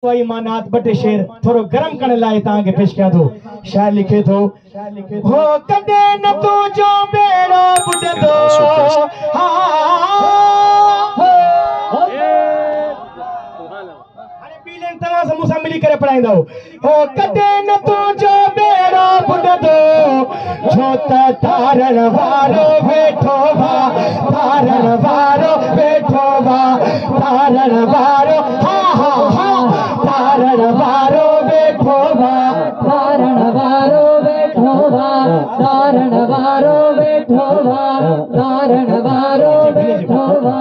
वही मानात बटे शेर थोड़ो गरम करने लाए तांगे पेश किया दो शायर लिखे तो हो कदे न तू जो बेड़ा बुढ़ दो अरे पीलें तमाम से मुसा मिली करे पढ़ाई दो हो कदे न तू जो बेड़ा बुढ़ दो छोटा तारण वारो बैठो बा तारण वारो बैठो बा तारण वारो तारण वारो बैठो बा तारण वारो बैठो बा तारण वारो बैठो बा तारण वारो बैठो बा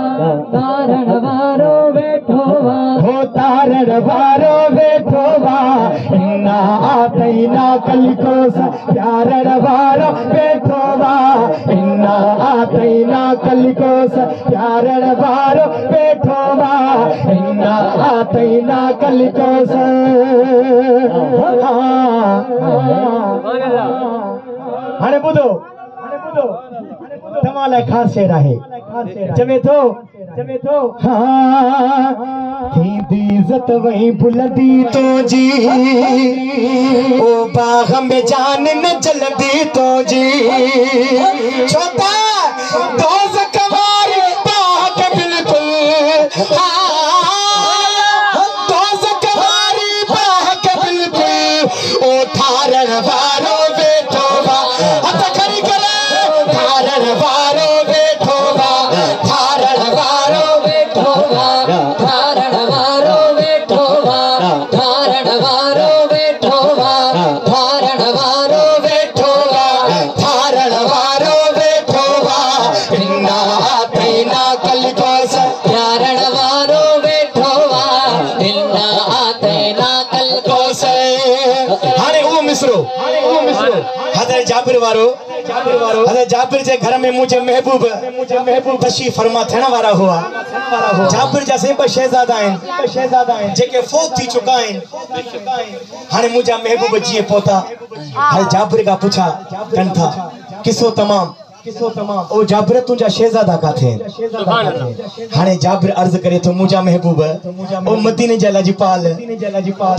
तारण वारो बैठो बा हो तारण वारो बैठो बा इन्ना आतैना कलिको प्यारण वारो बैठो बा इन्ना आतैना कलिको प्यारण वारो बैठो बा इन्ना आतैना कलिको हाणे ॿुधो तमाम ख़ासि शेर आहे चवे थो थींदी इज़त वही बुलंदी तो जी ओ बाग में जान न जलदी तो जी छोटा दोज़ख वारी बाग बिल्कुल दोज़ख वारी बाग बिल्कुल ओ थारण वारो बैठो बा हथ खड़ी करे थारण वारो बैठो बा थारण वारो बैठो बा थारण वारो बैठो बा थारण वारो बैठो बा थारण वारो बैठो बा थारण वारो बैठो बा इन्ना आतैना कलिको थारण वारो बैठो बा इन्ना आतैना कलिको हाणे उहो मिसरो हज़रत जाबिर वारो हज़रत जाबिर जे घर में मुझे महबूब तशरीफ़ फरमा थियण वारा हुआ जाबिर जा से ॿ शहज़ादा आहिनि जेके फौत थी चुका आहिनि हाणे मुंहिंजा महबूब जीअं पहुता हाणे जाबिर खां पुछा कनि था किसो तमाम ओ जाबिर तुंहिंजा शहज़ादा काथे आहिनि हाणे जाबिर अर्ज़ करे थो मुंहिंजा महबूब ओ मदीने जा लाजपाल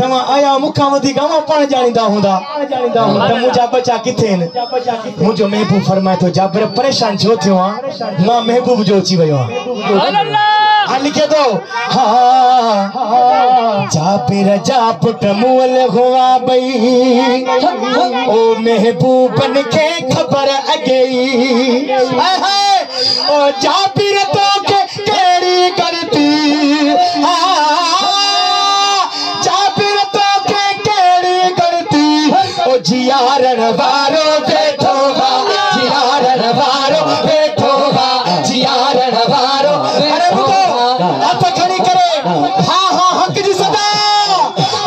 तव्हां आया मूंखां वधीक अवां पाण ॼाणींदा हूंदा त मुंहिंजा बचा किथे आहिनि मुंहिंजो महबूब फरमाए थो जाबिर परेशान छो थियो आहियां मां महबूब जो अची वियो आहियां लिखे थो जाबिर जा पुट मुअल हुआ बई ओ महबूबन खे ख़बर अॻेई ओ जाबिर तोखे कहिड़ी करती जाबिर तोखे कहिड़ी करती ओ जियारण वारो बैठो बा जियारण वारो बैठो बा जियारण वारो अरे ॿुधो हथ खड़ी करे हक़ जी सदा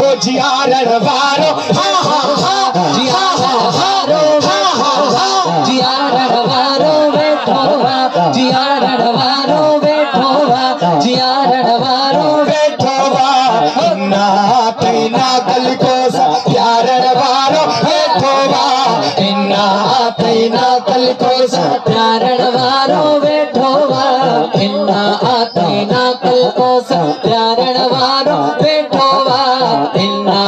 ओ जियारण वारो जियारण वारो जियारण वारो बैठो बा जियारण वारो बैठो बा जियारण वारो बैठो बा इन्ना आतैना कलिको प्यारण वारो बैठो बा इन्ना आतैना कलिको प्यारण वारो बैठो बा इन्ना आतैना कलिको प्यारण वारो बैठो बा इन्ना